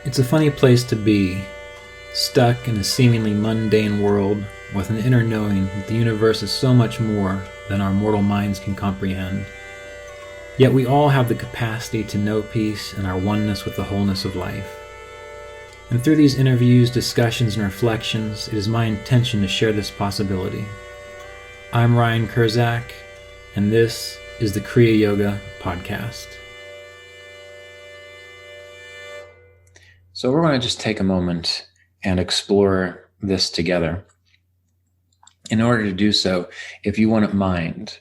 It's a funny place to be, stuck in a seemingly mundane world with an inner knowing that the universe is so much more than our mortal minds can comprehend. Yet we all have the capacity to know peace and our oneness with the wholeness of life. And through these interviews, discussions, and reflections, it is my intention to share this possibility. I'm Ryan Kurczak, and this is the Kriya Yoga Podcast. So we're going to just take a moment and explore this together. In order to do so, if you wouldn't mind,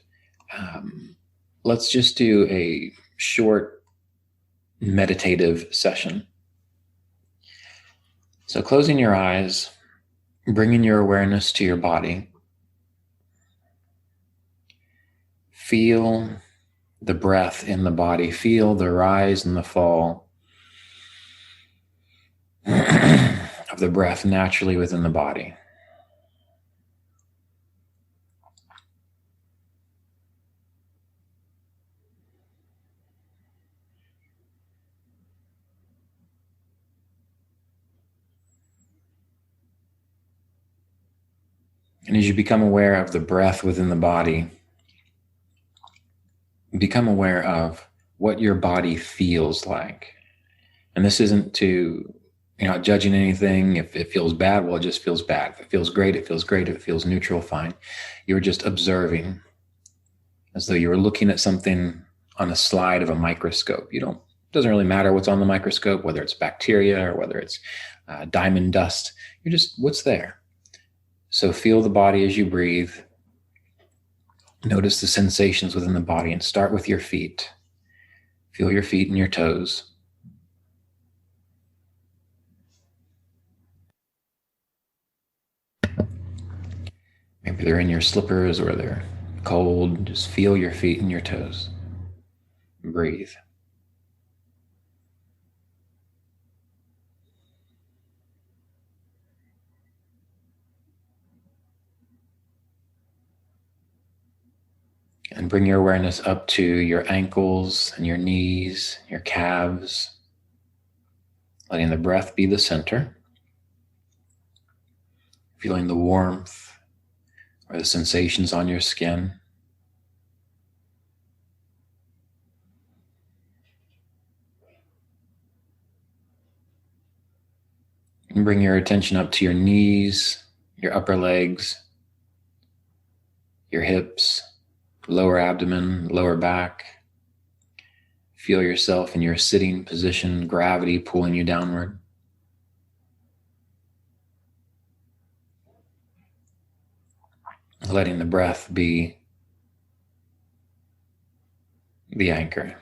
let's just do a short meditative session. So closing your eyes, bringing your awareness to your body. Feel the breath in the body. Feel the rise and the fall of the breath naturally within the body. And as you become aware of the breath within the body, become aware of what your body feels like. And this isn't to, you're not judging anything. If it feels bad, well, it just feels bad. If it feels great, it feels great. If it feels neutral, fine. You're just observing as though you were looking at something on a slide of a microscope. It doesn't really matter what's on the microscope, whether it's bacteria or whether it's diamond dust. You're just, what's there? So feel the body as you breathe. Notice the sensations within the body and start with your feet. Feel your feet and your toes. Maybe they're in your slippers or they're cold. Just feel your feet and your toes. Breathe. And bring your awareness up to your ankles and your knees, your calves, letting the breath be the center. Feeling the warmth or the sensations on your skin. And bring your attention up to your knees, your upper legs, your hips, lower abdomen, lower back. Feel yourself in your sitting position, gravity pulling you downward. Letting the breath be the anchor.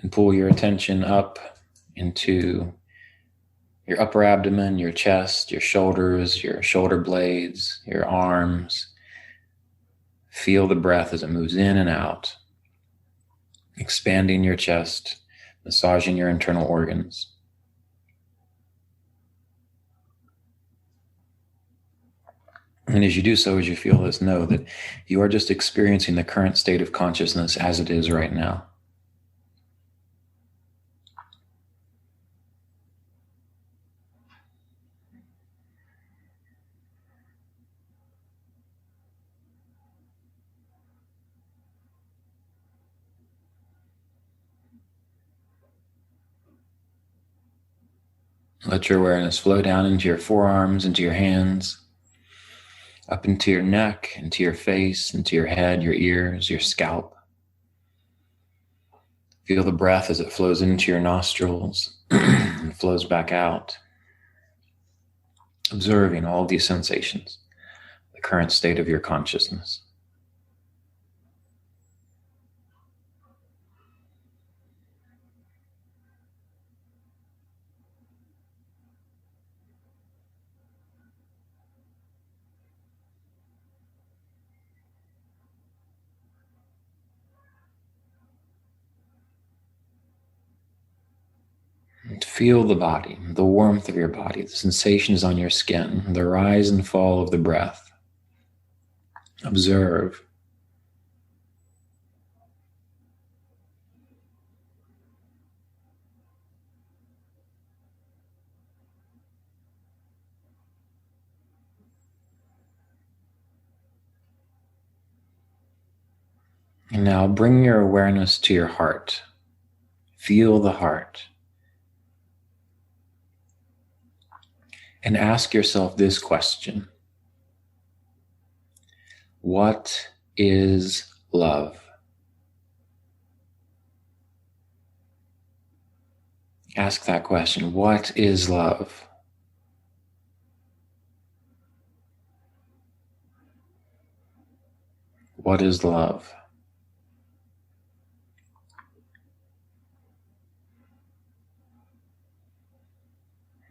And pull your attention up into your upper abdomen, your chest, your shoulders, your shoulder blades, your arms. Feel the breath as it moves in and out, expanding your chest, massaging your internal organs. And as you do so, as you feel this, know that you are just experiencing the current state of consciousness as it is right now. Let your awareness flow down into your forearms, into your hands, up into your neck, into your face, into your head, your ears, your scalp. Feel the breath as it flows into your nostrils and flows back out. Observing all these sensations, the current state of your consciousness. Feel the body, the warmth of your body, the sensations on your skin, the rise and fall of the breath. Observe. And now bring your awareness to your heart. Feel the heart. And ask yourself this question. What is love? Ask that question. What is love? What is love?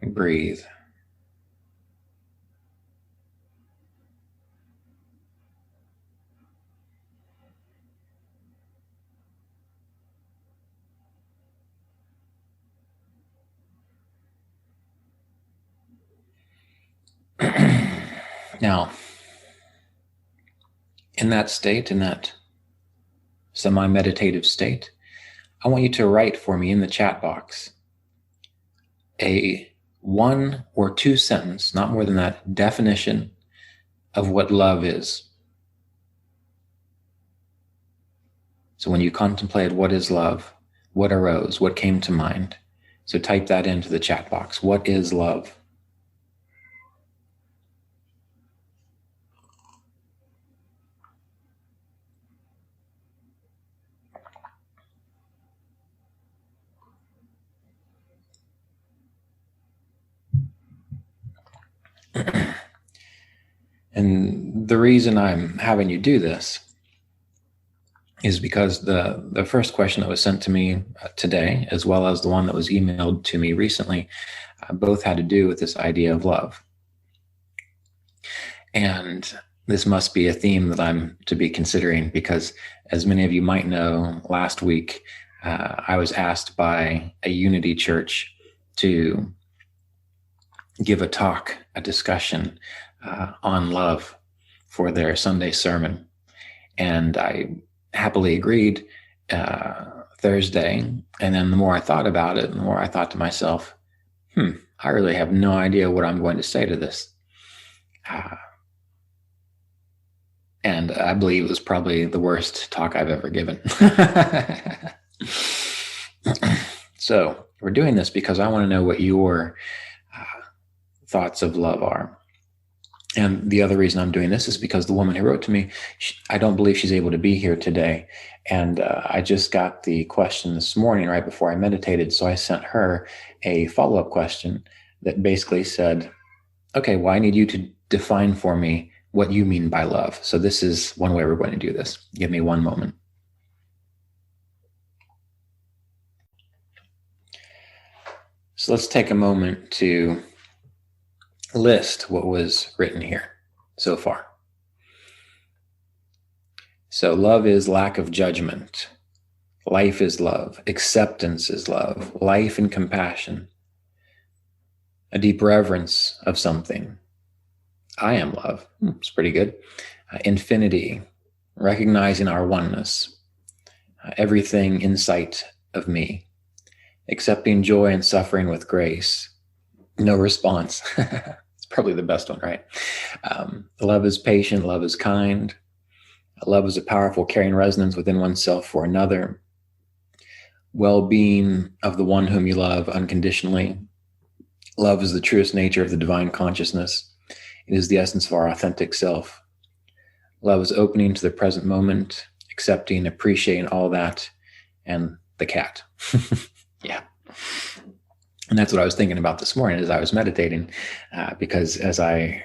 Breathe. Now, in that state, in that semi-meditative state, I want you to write for me in the chat box a 1 or 2 sentence, not more than that, definition of what love is. So when you contemplated what is love, what arose, what came to mind? So type that into the chat box. What is love? And the reason I'm having you do this is because the first question that was sent to me today, as well as the one that was emailed to me recently, both had to do with this idea of love. And this must be a theme that I'm to be considering because, as many of you might know, last week I was asked by a Unity church to give a talk, a discussion on love for their Sunday sermon. And I happily agreed Thursday. And then the more I thought about it, the more I thought to myself, I really have no idea what I'm going to say to this. And I believe it was probably the worst talk I've ever given. So we're doing this because I want to know what your thoughts of love are. And the other reason I'm doing this is because the woman who wrote to me, I don't believe she's able to be here today. And I just got the question this morning right before I meditated. So I sent her a follow-up question that basically said, okay, well, I need you to define for me what you mean by love. So this is one way we're going to do this. Give me one moment. So let's take a moment to list what was written here so far. So love is lack of judgment. Life is love. Acceptance is love. Life and compassion. A deep reverence of something. I am love. It's pretty good. Infinity. Recognizing our oneness. Everything in sight of me. Accepting joy and suffering with grace. No response. It's probably the best one, right? Love is patient. Love is kind. Love is a powerful carrying resonance within oneself for another. Well-being of the one whom you love unconditionally. Love is the truest nature of the divine consciousness. It is the essence of our authentic self. Love is opening to the present moment, accepting, appreciating all that, and the cat. Yeah. And that's what I was thinking about this morning as I was meditating, because as I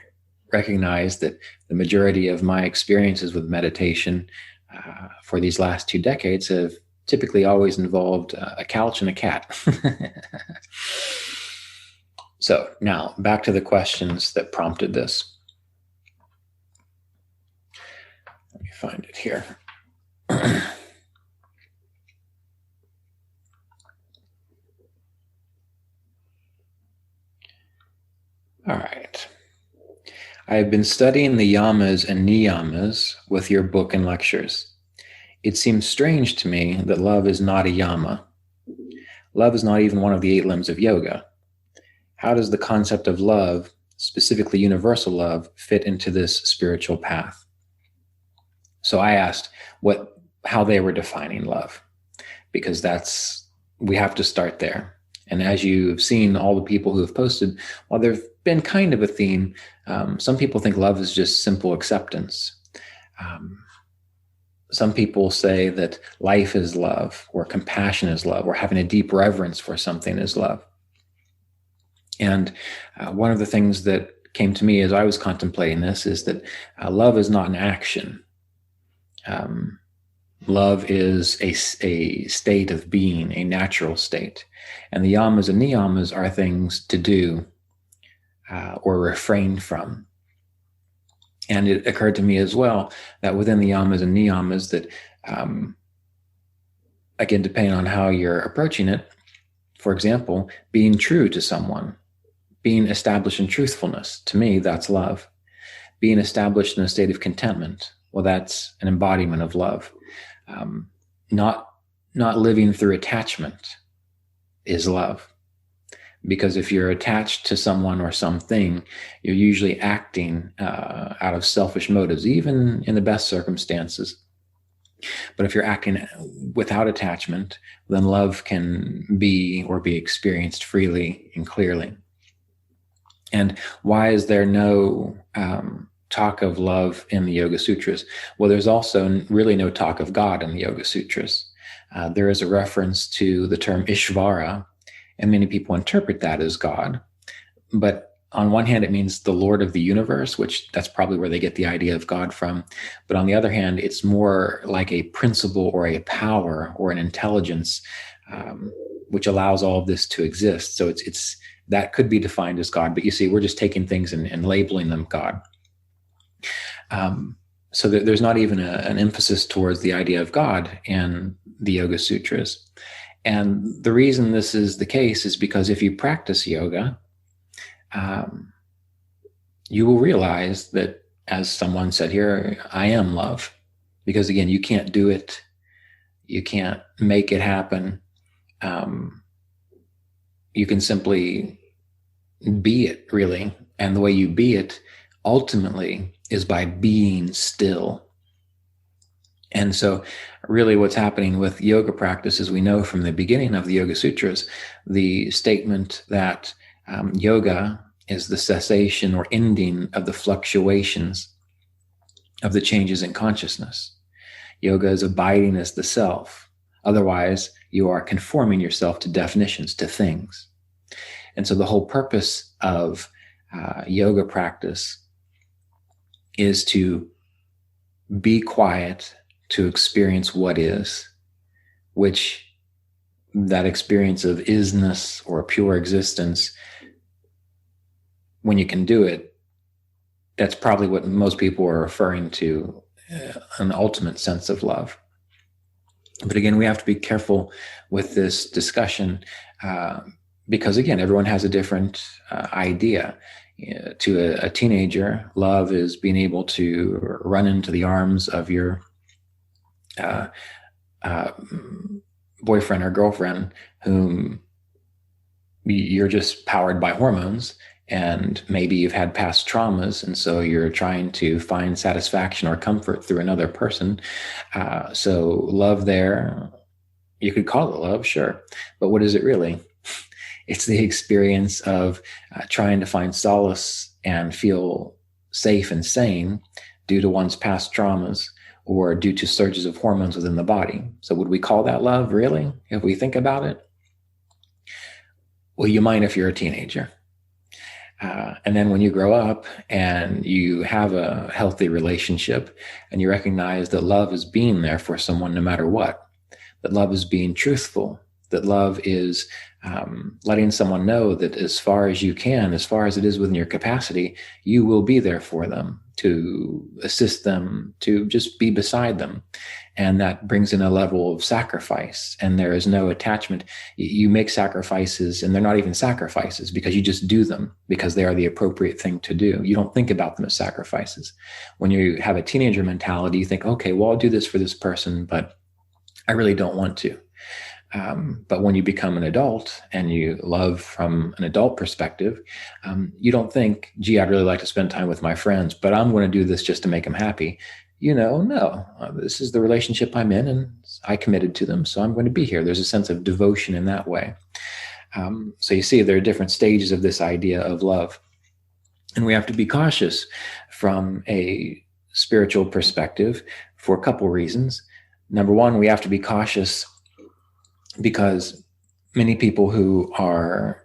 recognized that the majority of my experiences with meditation for these last 2 decades have typically always involved a couch and a cat. So now back to the questions that prompted this. Let me find it here. All right. I have been studying the Yamas and Niyamas with your book and lectures. It seems strange to me that love is not a Yama. Love is not even one of the 8 limbs of yoga. How does the concept of love, specifically universal love, fit into this spiritual path? So I asked how they were defining love, because we have to start there. And as you've seen, all the people who have posted, while there's been kind of a theme, some people think love is just simple acceptance. Some people say that life is love, or compassion is love, or having a deep reverence for something is love. And one of the things that came to me as I was contemplating this is that love is not an action. Love is a state of being, a natural state. And the yamas and niyamas are things to do or refrain from. And it occurred to me as well that within the yamas and niyamas that, again, depending on how you're approaching it, for example, being true to someone, being established in truthfulness, to me, that's love. Being established in a state of contentment, well, that's an embodiment of love. Not living through attachment is love. Because if you're attached to someone or something, you're usually acting out of selfish motives, even in the best circumstances. But if you're acting without attachment, then love can be experienced freely and clearly. And why is there no talk of love in the Yoga Sutras? Well, there's also really no talk of God in the Yoga Sutras. There is a reference to the term Ishvara, and many people interpret that as God. But on one hand, it means the Lord of the universe, which that's probably where they get the idea of God from. But on the other hand, it's more like a principle or a power or an intelligence which allows all of this to exist. So it's that could be defined as God. But you see, we're just taking things and labeling them God. So there's not even an emphasis towards the idea of God in the Yoga Sutras. And the reason this is the case is because if you practice yoga, you will realize that, as someone said here, I am love. Because again, you can't do it. You can't make it happen. You can simply be it, really. And the way you be it ultimately is by being still. And so really what's happening with yoga practice is, we know from the beginning of the Yoga Sutras, the statement that yoga is the cessation or ending of the fluctuations of the changes in consciousness. Yoga is abiding as the self. Otherwise, you are conforming yourself to definitions, to things. And so the whole purpose of yoga practice is to be quiet, to experience what is, which that experience of isness or pure existence, when you can do it, that's probably what most people are referring to, an ultimate sense of love. But again, we have to be careful with this discussion because, again, everyone has a different idea. To a teenager, love is being able to run into the arms of your boyfriend or girlfriend whom you're just powered by hormones, and maybe you've had past traumas, and so you're trying to find satisfaction or comfort through another person. So love there, you could call it love, sure. But what is it really? It's the experience of trying to find solace and feel safe and sane due to one's past traumas or due to surges of hormones within the body. So would we call that love, really, if we think about it? Well, you might if you're a teenager. And then when you grow up and you have a healthy relationship and you recognize that love is being there for someone no matter what, that love is being truthful, that love is letting someone know that as far as you can, as far as it is within your capacity, you will be there for them. to assist them, to just be beside them. And that brings in a level of sacrifice, and there is no attachment. You make sacrifices, and they're not even sacrifices because you just do them because they are the appropriate thing to do. You don't think about them as sacrifices. When you have a teenager mentality, you think, okay, well, I'll do this for this person, but I really don't want to. But when you become an adult and you love from an adult perspective, you don't think, gee, I'd really like to spend time with my friends, but I'm going to do this just to make them happy. No, this is the relationship I'm in, and I committed to them, so I'm going to be here. There's a sense of devotion in that way. So you see, there are different stages of this idea of love. And we have to be cautious from a spiritual perspective for a couple reasons. Number one, we have to be cautious because many people who are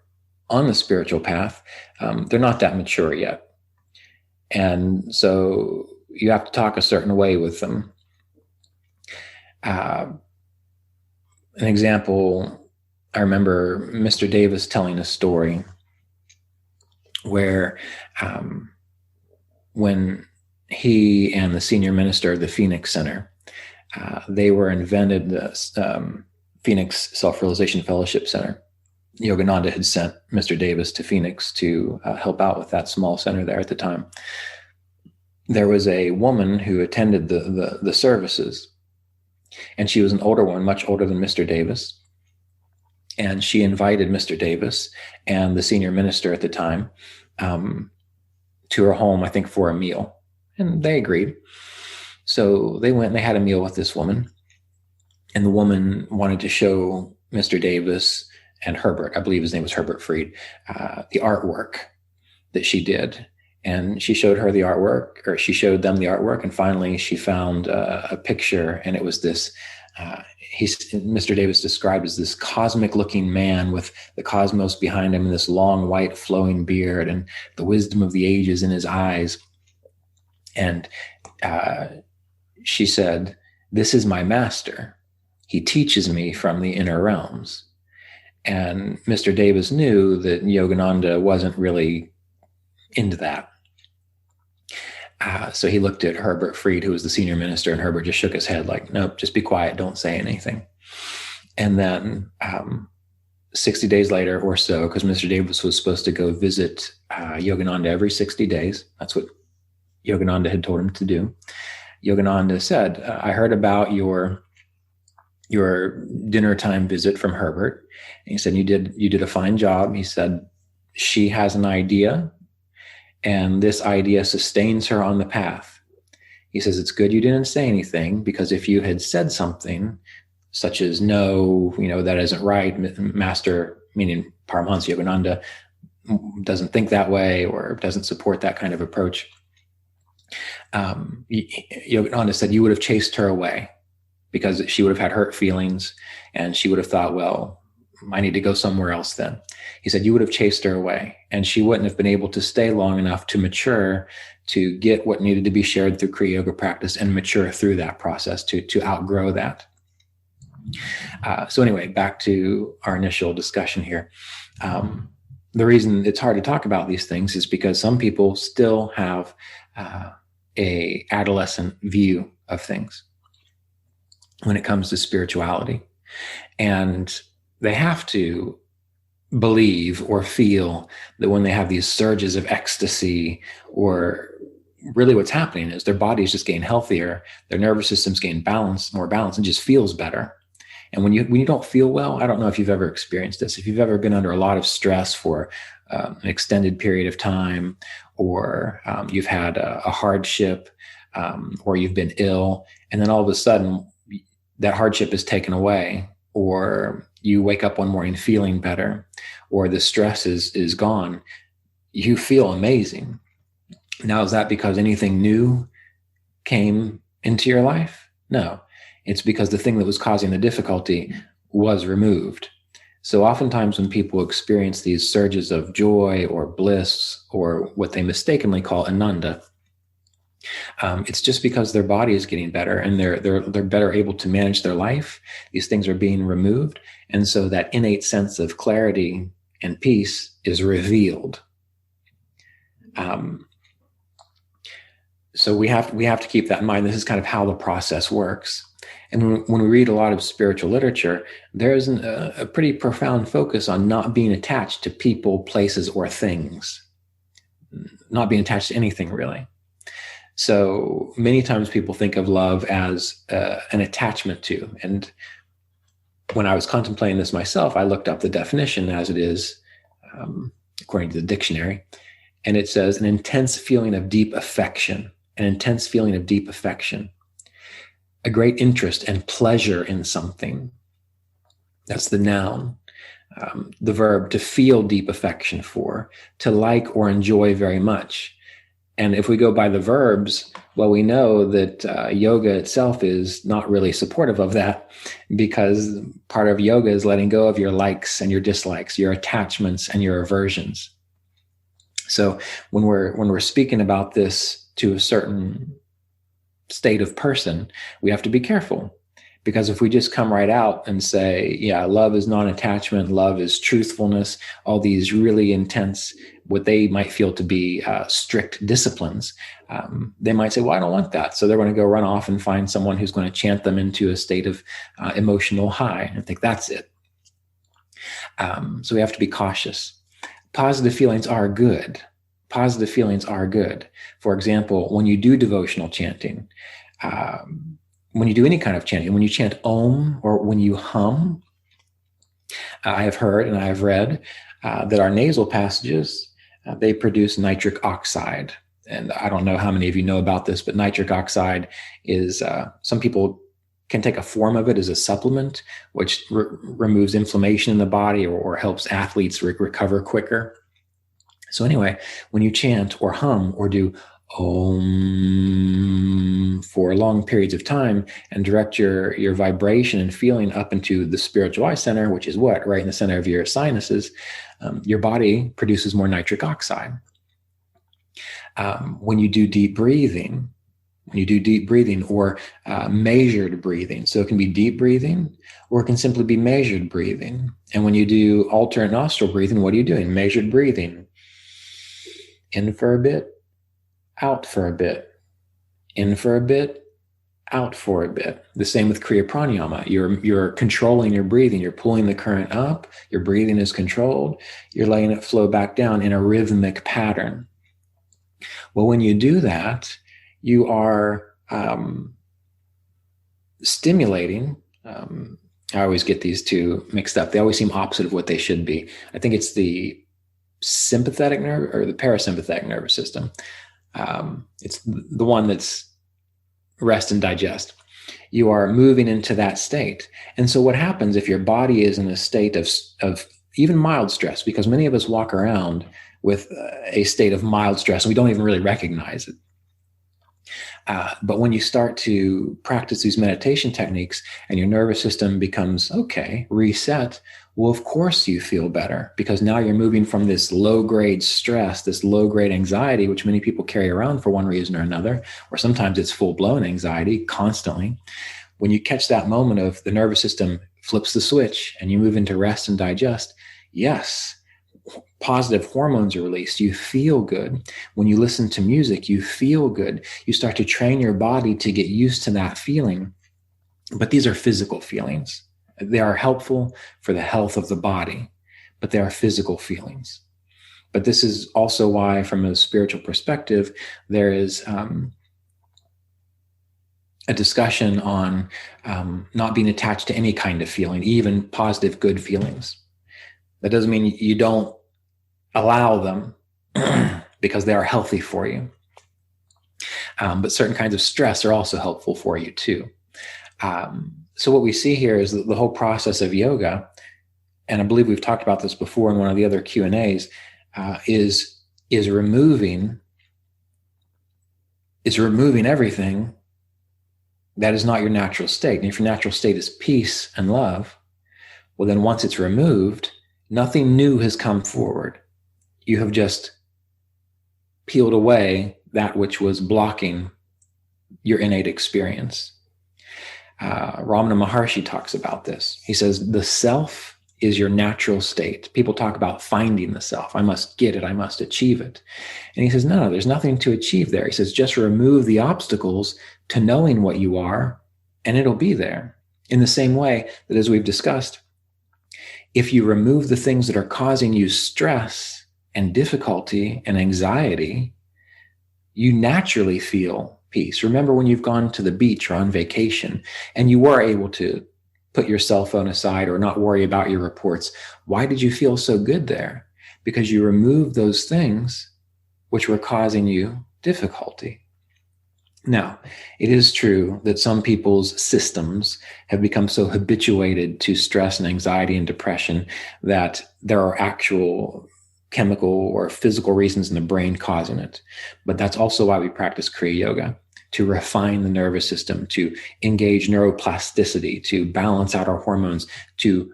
on the spiritual path, they're not that mature yet. And so you have to talk a certain way with them. An example, I remember Mr. Davis telling a story where when he and the senior minister of the Phoenix Center, they were invented the Phoenix Self-Realization Fellowship Center. Yogananda had sent Mr. Davis to Phoenix to help out with that small center there at the time. There was a woman who attended the services, and she was an older one, much older than Mr. Davis. And she invited Mr. Davis and the senior minister at the time to her home, I think, for a meal. And they agreed. So they went and they had a meal with this woman. And the woman wanted to show Mr. Davis and Herbert, I believe his name was Herbert Fried, the artwork that she did. And she showed her the artwork, or she showed them the artwork. And finally, she found a picture, and it was this, Mr. Davis described as this cosmic-looking man with the cosmos behind him and this long, white, flowing beard and the wisdom of the ages in his eyes. And she said, "This is my master. He teaches me from the inner realms." And Mr. Davis knew that Yogananda wasn't really into that. So he looked at Herbert Fried, who was the senior minister, and Herbert just shook his head like, "Nope, just be quiet. Don't say anything." And then 60 days later or so, because Mr. Davis was supposed to go visit Yogananda every 60 days. That's what Yogananda had told him to do. Yogananda said, "I heard about your dinner time visit from Herbert." And he said, you did a fine job. He said, "She has an idea, and this idea sustains her on the path." He says, "It's good you didn't say anything, because if you had said something such as, no, that isn't right, Master," meaning Paramahansa Yogananda, "doesn't think that way or doesn't support that kind of approach," Yogananda said, "you would have chased her away, because she would have had hurt feelings, and she would have thought, well, I need to go somewhere else then." He said, "You would have chased her away, and she wouldn't have been able to stay long enough to mature, to get what needed to be shared through Kriya Yoga practice and mature through that process, to outgrow that." So anyway, back to our initial discussion here. The reason it's hard to talk about these things is because some people still have a adolescent view of things when it comes to spirituality. And they have to believe or feel that when they have these surges of ecstasy, or really what's happening is their bodies just getting healthier, their nervous system's getting more balanced, and just feels better. And when you don't feel well, I don't know if you've ever experienced this, if you've ever been under a lot of stress for an extended period of time, or you've had a hardship, or you've been ill, and then all of a sudden that hardship is taken away, or you wake up one morning feeling better, or the stress is gone, you feel amazing. Now, is that because anything new came into your life? No, it's because the thing that was causing the difficulty was removed. So oftentimes when people experience these surges of joy or bliss, or what they mistakenly call Ananda, it's just because their body is getting better, and they're better able to manage their life. These things are being removed, and so that innate sense of clarity and peace is revealed. So we have to keep that in mind. This is kind of how the process works. And when we read a lot of spiritual literature, there's a pretty profound focus on not being attached to people, places, or things, not being attached to anything really. So many times people think of love as an attachment to. And when I was contemplating this myself, I looked up the definition as it is, according to the dictionary. And it says an intense feeling of deep affection, an intense feeling of deep affection, a great interest and pleasure in something. That's the noun. The verb, to feel deep affection for, to like or enjoy very much. And if we go by the verbs, well, we know that yoga itself is not really supportive of that, because part of yoga is letting go of your likes and your dislikes, your attachments and your aversions. So when we're speaking about this to a certain state of person, we have to be careful, because if we just come right out and say, yeah, love is non-attachment, love is truthfulness, all these really intense, what they might feel to be strict disciplines, they might say, well, I don't want that. So they're going to go run off and find someone who's going to chant them into a state of emotional high and think that's it. So we have to be cautious. Positive feelings are good. Positive feelings are good. For example, when you do devotional chanting, when you do any kind of chanting, when you chant Om or when you hum, I have heard and I have read that our nasal passages, they produce nitric oxide. And I don't know how many of you know about this, but nitric oxide is, some people can take a form of it as a supplement, which removes inflammation in the body or helps athletes recover quicker. So anyway, when you chant or hum or do Om for long periods of time and direct your vibration and feeling up into the spiritual eye center, which is what? Right in the center of your sinuses, your body produces more nitric oxide. When you do deep breathing, or measured breathing, so it can be deep breathing or it can simply be measured breathing. And when you do alternate nostril breathing, what are you doing? Measured breathing. In for a bit, out for a bit, in for a bit, out for a bit. The same with Kriya Pranayama. You're controlling your breathing. You're pulling the current up. Your breathing is controlled. You're letting it flow back down in a rhythmic pattern. Well, when you do that, you are stimulating. I always get these two mixed up. They always seem opposite of what they should be. I think it's the sympathetic nerve or the parasympathetic nervous system. It's the one that's rest and digest. You are moving into that state. And so what happens if your body is in a state of even mild stress, because many of us walk around with a state of mild stress and we don't even really recognize it. But when you start to practice these meditation techniques and your nervous system becomes, okay, reset, well, of course you feel better, because now you're moving from this low-grade stress, this low-grade anxiety, which many people carry around for one reason or another, or sometimes it's full-blown anxiety constantly. When you catch that moment of the nervous system flips the switch and you move into rest and digest, yes, positive hormones are released. You feel good. When you listen to music, you feel good. You start to train your body to get used to that feeling. But these are physical feelings. They are helpful for the health of the body, but they are physical feelings. But this is also why, from a spiritual perspective, there is a discussion on not being attached to any kind of feeling, even positive, good feelings. That doesn't mean you don't allow them because they are healthy for you. But certain kinds of stress are also helpful for you too. So what we see here is the whole process of yoga, and I believe we've talked about this before in one of the other Q&As, is removing everything that is not your natural state. And if your natural state is peace and love, well, then once it's removed, nothing new has come forward. You have just peeled away that which was blocking your innate experience. Ramana Maharshi talks about this. He says, the self is your natural state. People talk about finding the self. I must get it. I must achieve it. And he says, no, there's nothing to achieve there. He says, just remove the obstacles to knowing what you are, and it'll be there. In the same way that, as we've discussed, if you remove the things that are causing you stress and difficulty and anxiety, you naturally feel peace. Remember when you've gone to the beach or on vacation and you were able to put your cell phone aside or not worry about your reports. Why did you feel so good there? Because you removed those things which were causing you difficulty. Now, it is true that some people's systems have become so habituated to stress and anxiety and depression that there are actual chemical or physical reasons in the brain causing it. But that's also why we practice Kriya Yoga, to refine the nervous system, to engage neuroplasticity, to balance out our hormones, to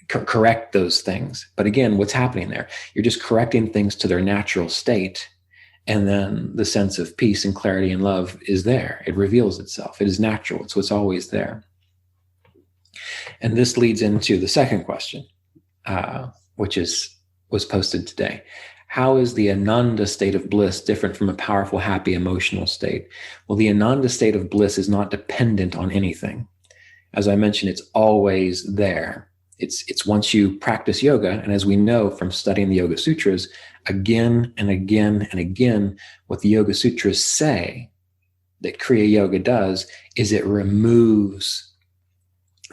correct those things. But again, what's happening there? You're just correcting things to their natural state. And then the sense of peace and clarity and love is there. It reveals itself. It is natural. So it's always there. And this leads into the second question, which was posted today. How is the Ananda state of bliss different from a powerful, happy, emotional state? Well, the Ananda state of bliss is not dependent on anything. As I mentioned, it's always there. It's once you practice yoga, and as we know from studying the Yoga Sutras, again and again and again, what the Yoga Sutras say that Kriya Yoga does is it removes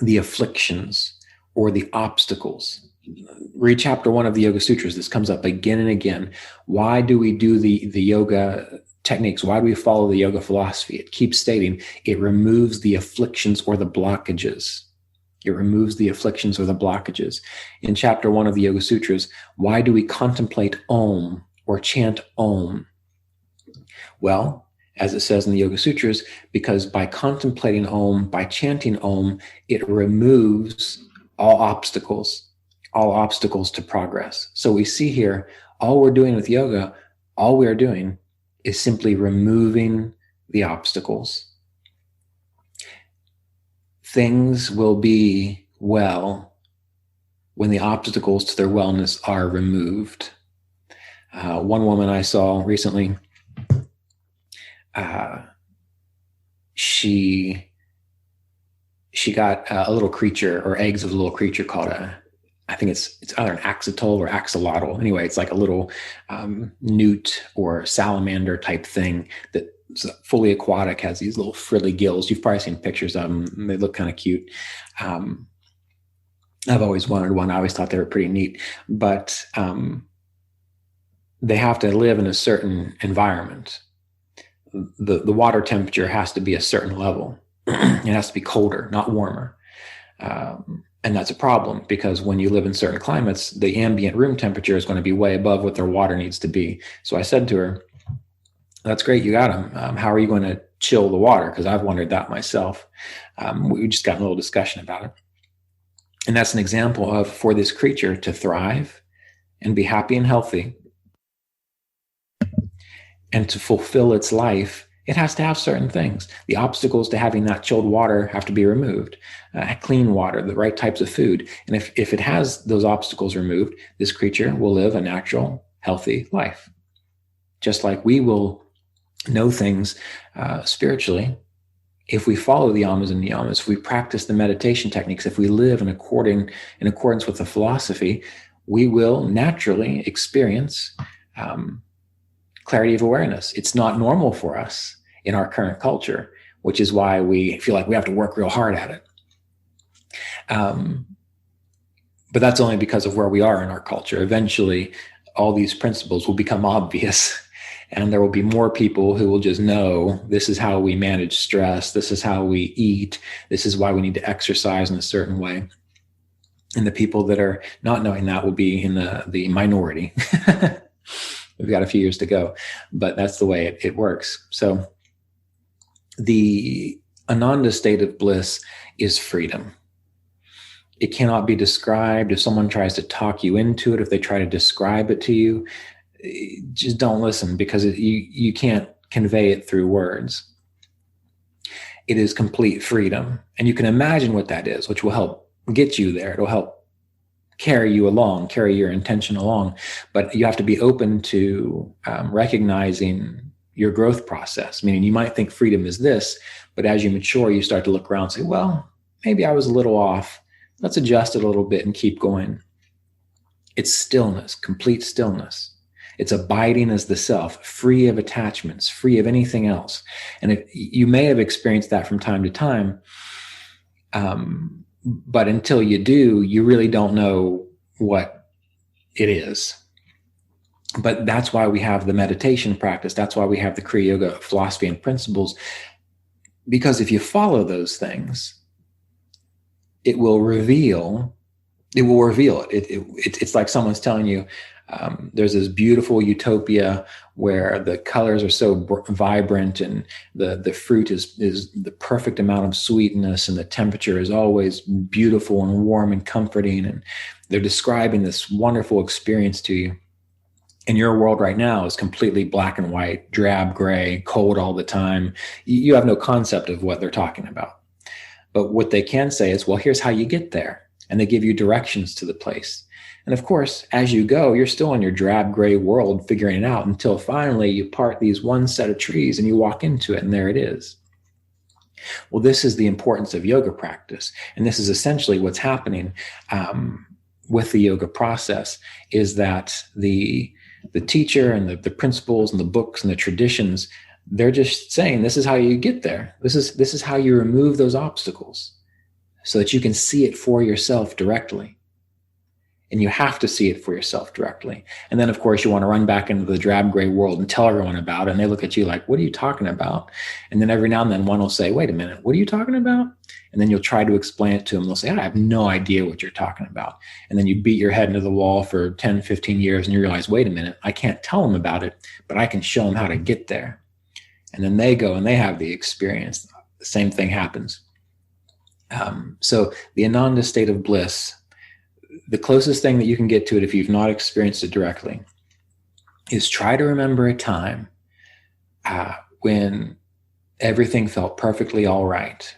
the afflictions or the obstacles. Read chapter 1 of the Yoga Sutras. This comes up again and again. Why do we do the yoga techniques? Why do we follow the yoga philosophy? It keeps stating it removes the afflictions or the blockages. It removes the afflictions or the blockages. In chapter 1 of the Yoga Sutras, why do we contemplate Om or chant Om? Well, as it says in the Yoga Sutras, because by contemplating Om, by chanting Om, it removes all obstacles to progress. So we see here, all we're doing with yoga, all we are doing is simply removing the obstacles. Things will be well when the obstacles to their wellness are removed. One woman I saw recently, she got a little creature, or eggs of a little creature called I think it's either an axolotl or axolotl. Anyway, it's like a little newt or salamander type thing that's fully aquatic, has these little frilly gills. You've probably seen pictures of them. They look kind of cute. I've always wanted one. I always thought they were pretty neat, but they have to live in a certain environment. The water temperature has to be a certain level. It has to be colder, not warmer. And that's a problem, because when you live in certain climates, the ambient room temperature is going to be way above what their water needs to be. So I said to her, that's great, you got them. How are you going to chill the water? Because I've wondered that myself. We just got a little discussion about it. And that's an example of, for this creature to thrive and be happy and healthy and to fulfill its life, it has to have certain things. The obstacles to having that chilled water have to be removed. Clean water, the right types of food. And if it has those obstacles removed, this creature will live a natural, healthy life. Just like we will know things spiritually, if we follow the Yamas and Niyamas, if we practice the meditation techniques, if we live in accordance with the philosophy, we will naturally experience clarity of awareness. It's not normal for us in our current culture, which is why we feel like we have to work real hard at it. But that's only because of where we are in our culture. Eventually, all these principles will become obvious, and there will be more people who will just know this is how we manage stress. This is how we eat. This is why we need to exercise in a certain way. And the people that are not knowing that will be in the minority. We've got a few years to go, but that's the way it works. So the Ananda state of bliss is freedom. It cannot be described. If someone tries to talk you into it, if they try to describe it to you, just don't listen, because you can't convey it through words. It is complete freedom. And you can imagine what that is, which will help get you there. It'll help carry you along, carry your intention along. But you have to be open to recognizing your growth process. Meaning you might think freedom is this, but as you mature, you start to look around and say, well, maybe I was a little off. Let's adjust it a little bit and keep going. It's stillness, complete stillness. It's abiding as the self, free of attachments, free of anything else. And if you may have experienced that from time to time, but until you do, you really don't know what it is. But that's why we have the meditation practice. That's why we have the Kriya Yoga philosophy and principles. Because if you follow those things, it will reveal it. It's like someone's telling you, there's this beautiful utopia where the colors are so vibrant and the fruit is the perfect amount of sweetness and the temperature is always beautiful and warm and comforting. And they're describing this wonderful experience to you. And your world right now is completely black and white, drab, gray, cold all the time. You have no concept of what they're talking about. But what they can say is, well, here's how you get there. And they give you directions to the place. And of course, as you go, you're still in your drab, gray world figuring it out until finally you part these one set of trees and you walk into it and there it is. Well, this is the importance of yoga practice. And this is essentially what's happening with the yoga process, is that the teacher and the principles and the books and the traditions, they're just saying, this is how you get there. This is how you remove those obstacles so that you can see it for yourself directly. And you have to see it for yourself directly. And then, of course, you want to run back into the drab gray world and tell everyone about it. And they look at you like, what are you talking about? And then every now and then one will say, wait a minute, what are you talking about? And then you'll try to explain it to them. They'll say, I have no idea what you're talking about. And then you beat your head into the wall for 10, 15 years and you realize, wait a minute, I can't tell them about it, but I can show them how to get there. And then they go and they have the experience. The same thing happens. So the Ananda state of bliss, the closest thing that you can get to it if you've not experienced it directly, is try to remember a time when everything felt perfectly all right.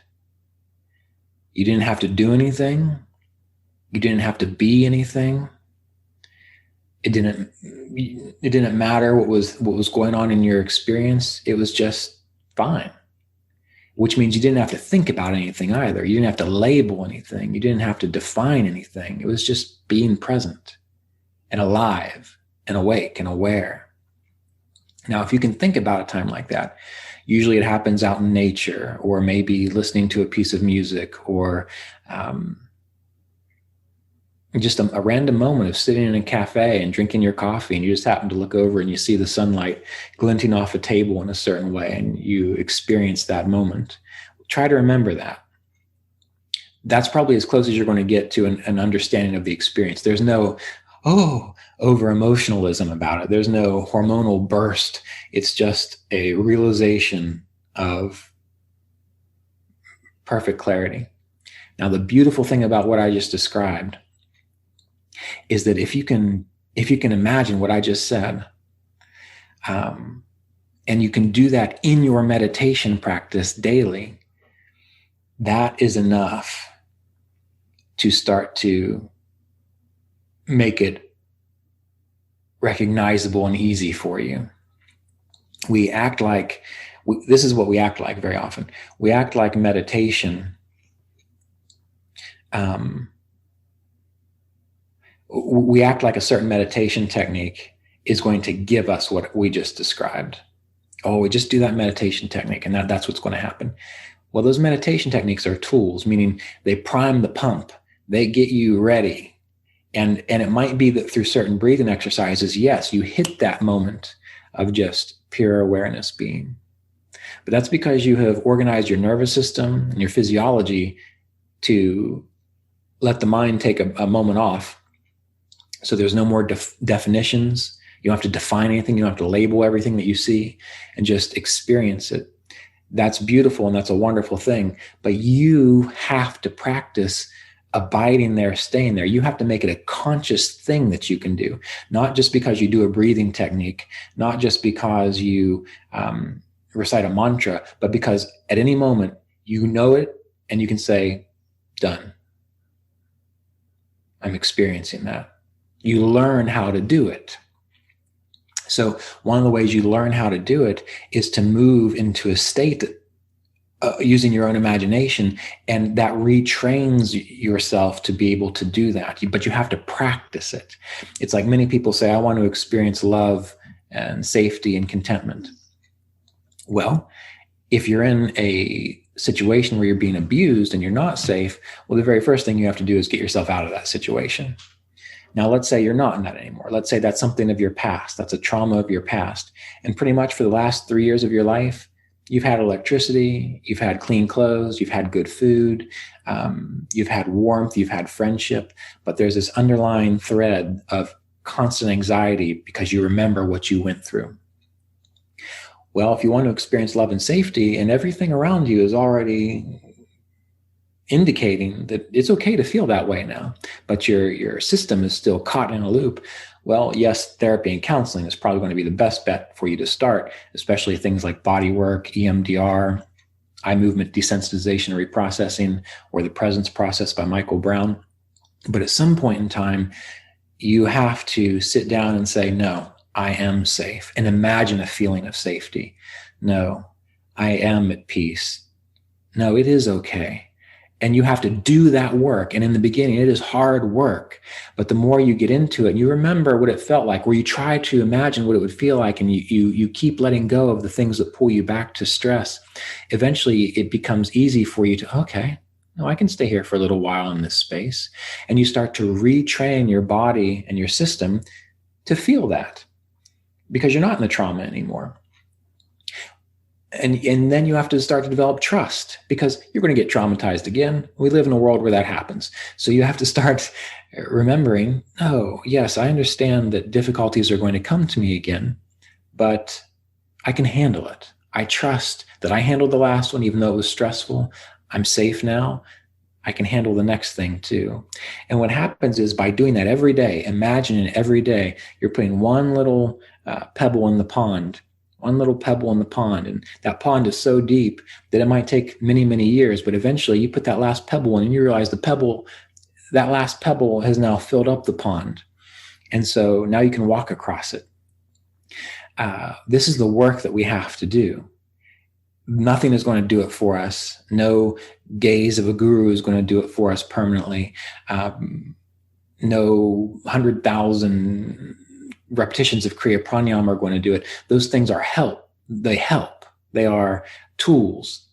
You didn't have to do anything. You didn't have to be anything. It didn't matter what was going on in your experience. It was just fine. Which means you didn't have to think about anything either. You didn't have to label anything. You didn't have to define anything. It was just being present and alive and awake and aware. Now, if you can think about a time like that, usually it happens out in nature, or maybe listening to a piece of music, or just a random moment of sitting in a cafe and drinking your coffee, and you just happen to look over and you see the sunlight glinting off a table in a certain way, and you experience that moment. Try to remember that. That's probably as close as you're going to get to an understanding of the experience. There's no, over emotionalism about it. There's no hormonal burst. It's just a realization of perfect clarity. Now, the beautiful thing about what I just described is that if you can imagine what I just said, and you can do that in your meditation practice daily, that is enough to start to make it recognizable and easy for you. This is what we act like very often. We act like meditation we act like a certain meditation technique is going to give us what we just described. Oh, we just do that meditation technique and that's what's going to happen. Well, those meditation techniques are tools, meaning they prime the pump. They get you ready. And it might be that through certain breathing exercises, yes, you hit that moment of just pure awareness being. But that's because you have organized your nervous system and your physiology to let the mind take a moment off. So there's no more definitions. You don't have to define anything. You don't have to label everything that you see, and just experience it. That's beautiful and that's a wonderful thing. But you have to practice abiding there, staying there. You have to make it a conscious thing that you can do, not just because you do a breathing technique, not just because you recite a mantra, but because at any moment you know it and you can say, done. I'm experiencing that. You learn how to do it. So one of the ways you learn how to do it is to move into a state using your own imagination, and that retrains yourself to be able to do that. But you have to practice it. It's like many people say, I want to experience love and safety and contentment. Well, if you're in a situation where you're being abused and you're not safe, well, the very first thing you have to do is get yourself out of that situation. Now, let's say you're not in that anymore. Let's say that's something of your past. That's a trauma of your past. And pretty much for the last 3 years of your life, you've had electricity, you've had clean clothes, you've had good food, you've had warmth, you've had friendship, but there's this underlying thread of constant anxiety because you remember what you went through. Well, if you want to experience love and safety and everything around you is already indicating that it's okay to feel that way now, but your system is still caught in a loop, well, yes, therapy and counseling is probably going to be the best bet for you to start, especially things like body work, EMDR, eye movement desensitization and reprocessing, or the presence process by Michael Brown. But at some point in time, you have to sit down and say, no, I am safe, and imagine a feeling of safety. No, I am at peace. No, it is okay. And you have to do that work. And in the beginning, it is hard work. But the more you get into it, and you remember what it felt like, where you try to imagine what it would feel like, and you keep letting go of the things that pull you back to stress, eventually it becomes easy for you to, okay, no, I can stay here for a little while in this space. And you start to retrain your body and your system to feel that, because you're not in the trauma anymore. And then you have to start to develop trust, because you're going to get traumatized again. We live in a world where that happens. So you have to start remembering, oh, yes, I understand that difficulties are going to come to me again, but I can handle it. I trust that I handled the last one, even though it was stressful. I'm safe now. I can handle the next thing too. And what happens is, by doing that every day, imagining every day, you're putting one little pebble in the pond, one little pebble in the pond. And that pond is so deep that it might take many, many years, but eventually you put that last pebble in and you realize that last pebble has now filled up the pond. And so now you can walk across it. This is the work that we have to do. Nothing is going to do it for us. No gaze of a guru is going to do it for us permanently. No 100,000 repetitions of Kriya Pranayama are going to do it. Those things are help. They help. They are tools.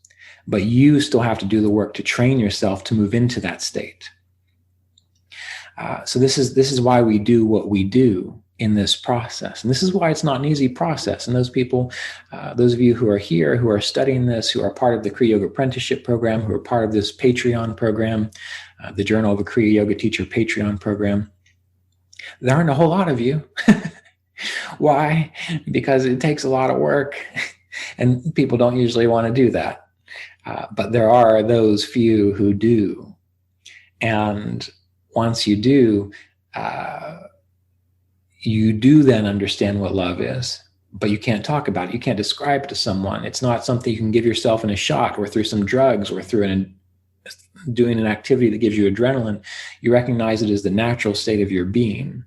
But you still have to do the work to train yourself to move into that state. So this is why we do what we do in this process. And this is why it's not an easy process. And those people, those of you who are here, who are studying this, who are part of the Kriya Yoga Apprenticeship Program, who are part of this Patreon program, the Journal of a Kriya Yoga Teacher Patreon program, there aren't a whole lot of you. Why? Because it takes a lot of work, and people don't usually want to do that. But there are those few who do. And once you do then understand what love is. But you can't talk about it. You can't describe it to someone. It's not something you can give yourself in a shot, or through some drugs, or through doing an activity that gives you adrenaline. You recognize it as the natural state of your being.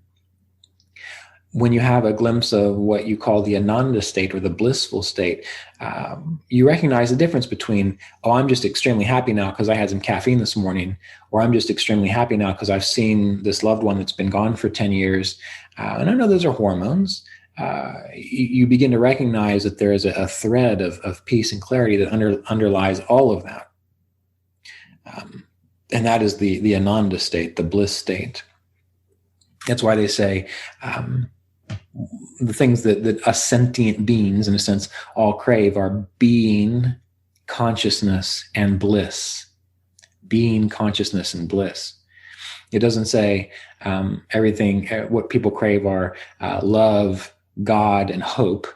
When you have a glimpse of what you call the Ananda state, or the blissful state, you recognize the difference between, oh, I'm just extremely happy now because I had some caffeine this morning, or I'm just extremely happy now because I've seen this loved one that's been gone for 10 years. And I know those are hormones. You begin to recognize that there is a thread of peace and clarity that underlies all of that. And that is the Ananda state, the bliss state. That's why they say the things that us sentient beings, in a sense, all crave are being, consciousness, and bliss. Being, consciousness, and bliss. It doesn't say everything, what people crave are love, God, and hope.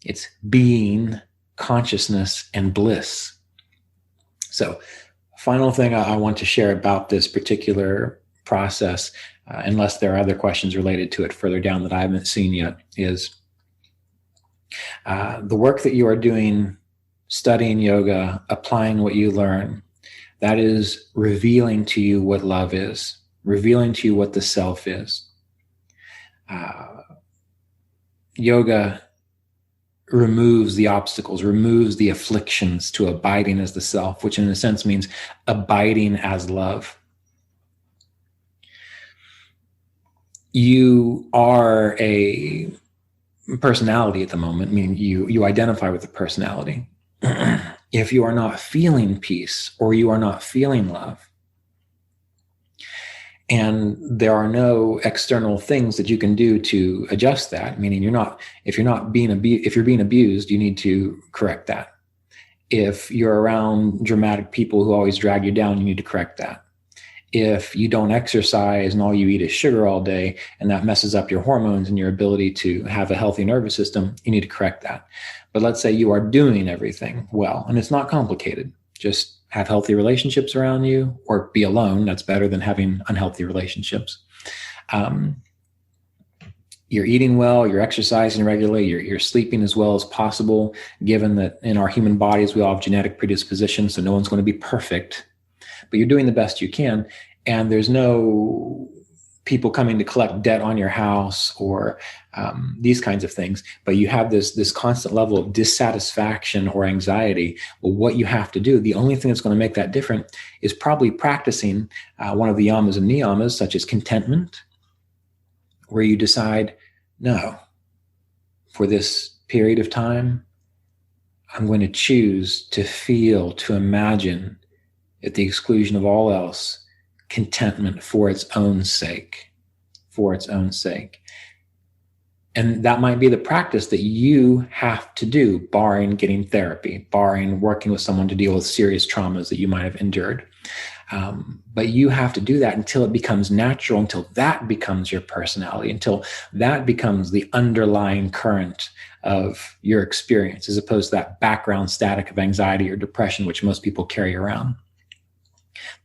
It's being, consciousness, and bliss. So, final thing I want to share about this particular process, unless there are other questions related to it further down that I haven't seen yet, is the work that you are doing, studying yoga, applying what you learn, that is revealing to you what love is. revealing to you what the self is. Yoga removes the obstacles, removes the afflictions to abiding as the self, which in a sense means abiding as love. You are a personality at the moment, meaning you identify with the personality. If you are not feeling peace or you are not feeling love, and there are no external things that you can do to adjust that, meaning if you're being abused, you need to correct that. If you're around dramatic people who always drag you down, you need to correct that. If you don't exercise and all you eat is sugar all day and that messes up your hormones and your ability to have a healthy nervous system, you need to correct that. But let's say you are doing everything well, and it's not complicated. Just have healthy relationships around you, or be alone. That's better than having unhealthy relationships. You're eating well, you're exercising regularly, you're sleeping as well as possible, given that in our human bodies, we all have genetic predispositions, so no one's going to be perfect. But you're doing the best you can, and there's no people coming to collect debt on your house or these kinds of things, but you have this constant level of dissatisfaction or anxiety. Well, what you have to do, the only thing that's going to make that different is probably practicing one of the Yamas and Niyamas, such as contentment, where you decide, no, for this period of time, I'm going to choose to feel, to imagine, at the exclusion of all else, contentment for its own sake, And that might be the practice that you have to do, barring getting therapy, barring working with someone to deal with serious traumas that you might have endured. But you have to do that until it becomes natural, until that becomes your personality, until that becomes the underlying current of your experience, as opposed to that background static of anxiety or depression, which most people carry around.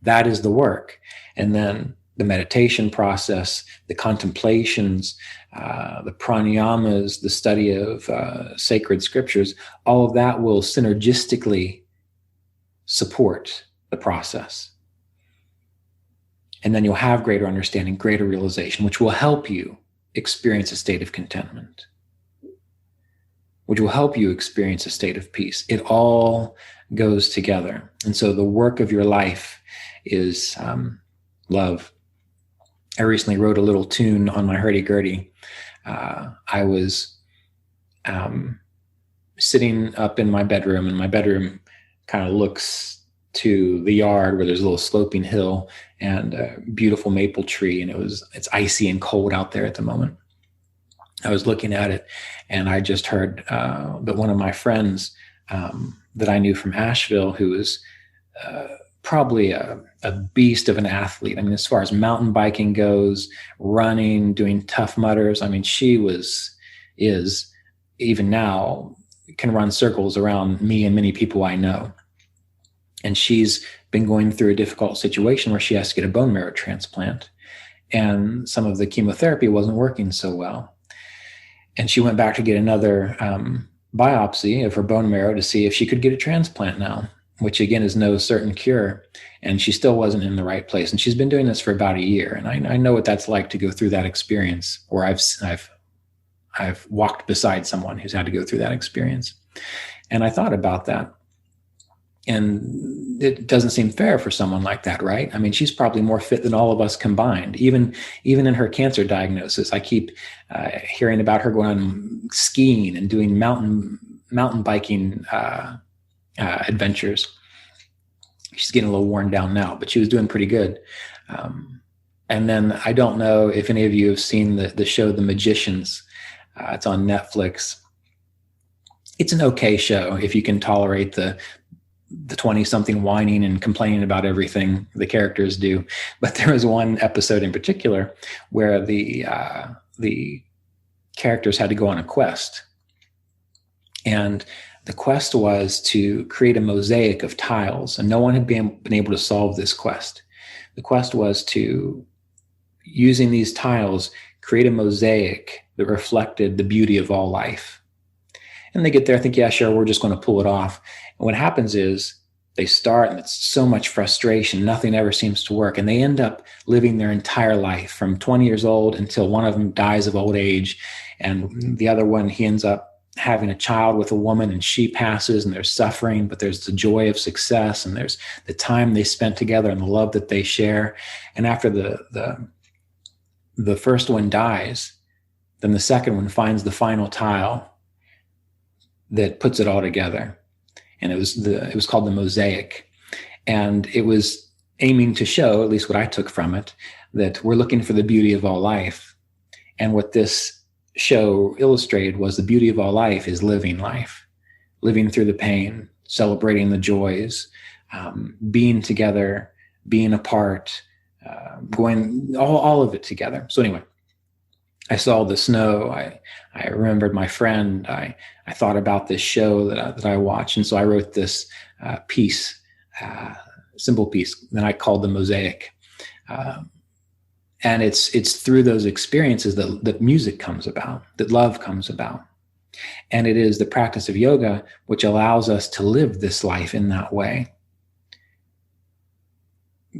That is the work. And then the meditation process, the contemplations, the pranayamas, the study of sacred scriptures, all of that will synergistically support the process. And then you'll have greater understanding, greater realization, which will help you experience a state of contentment, which will help you experience a state of peace. It all goes together. And so the work of your life is love. I recently wrote a little tune on my hurdy-gurdy. I was sitting up in my bedroom, and my bedroom kind of looks to the yard where there's a little sloping hill and a beautiful maple tree, and it's icy and cold out there at the moment. I was looking at it, and I just heard that one of my friends that I knew from Asheville, who was probably a beast of an athlete. I mean, as far as mountain biking goes, running, doing Tough Mudders, I mean, she is, even now, can run circles around me and many people I know. And she's been going through a difficult situation where she has to get a bone marrow transplant. And some of the chemotherapy wasn't working so well. And she went back to get another biopsy of her bone marrow to see if she could get a transplant now, which again is no certain cure. And she still wasn't in the right place. And she's been doing this for about a year. And I know what that's like to go through that experience, or I've walked beside someone who's had to go through that experience. And I thought about that. And it doesn't seem fair for someone like that, right? I mean, she's probably more fit than all of us combined. Even in her cancer diagnosis, I keep hearing about her going on skiing and doing mountain biking adventures. She's getting a little worn down now, but she was doing pretty good. And then I don't know if any of you have seen the show The Magicians. It's on Netflix. It's an okay show if you can tolerate the 20-something whining and complaining about everything the characters do. But there was one episode in particular where the characters had to go on a quest. And the quest was to create a mosaic of tiles, and no one had been able to solve this quest. The quest was to, using these tiles, create a mosaic that reflected the beauty of all life. And they get there, think, yeah, sure, we're just going to pull it off. And what happens is They start and it's so much frustration. Nothing ever seems to work. And they end up living their entire life from 20 years old until one of them dies of old age. And the other one, he ends up having a child with a woman and she passes, and there's suffering, but there's the joy of success, and there's the time they spent together and the love that they share. And after the first one dies, then the second one finds the final tile that puts it all together. And it was called the mosaic. And it was aiming to show, at least what I took from it, that we're looking for the beauty of all life. And what this show illustrated was the beauty of all life is living life, living through the pain, celebrating the joys, being together, being apart, going all of it together. So anyway, I saw the snow. I remembered my friend. I thought about this show that I watched, and so I wrote this piece, simple piece, that I called the mosaic. And it's through those experiences that music comes about, that love comes about. And it is the practice of yoga which allows us to live this life in that way.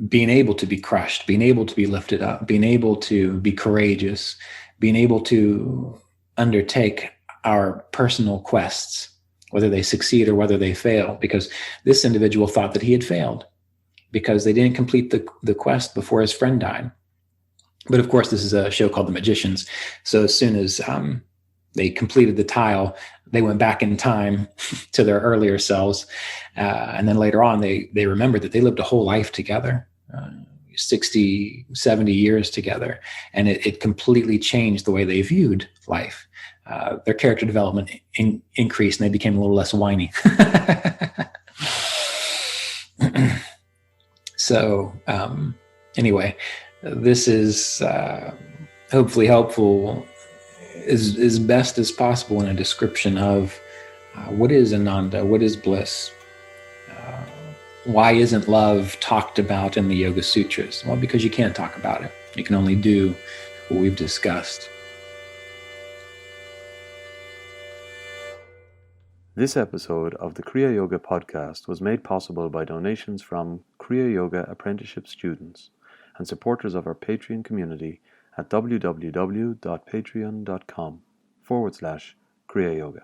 Being able to be crushed, being able to be lifted up, being able to be courageous, being able to undertake our personal quests, whether they succeed or whether they fail, because this individual thought that he had failed because they didn't complete the quest before his friend died. But of course, this is a show called The Magicians. So as soon as they completed the tile, they went back in time to their earlier selves. And then later on, they remembered that they lived a whole life together, 60, 70 years together. And it completely changed the way they viewed life. Their character development increased, and they became a little less whiny. So anyway, this is hopefully helpful as best as possible in a description of what is Ananda, what is bliss, why isn't love talked about in the Yoga Sutras? Well, because you can't talk about it. You can only do what we've discussed. This episode of the Kriya Yoga Podcast was made possible by donations from Kriya Yoga Apprenticeship students and supporters of our Patreon community at www.patreon.com/Kriya Yoga.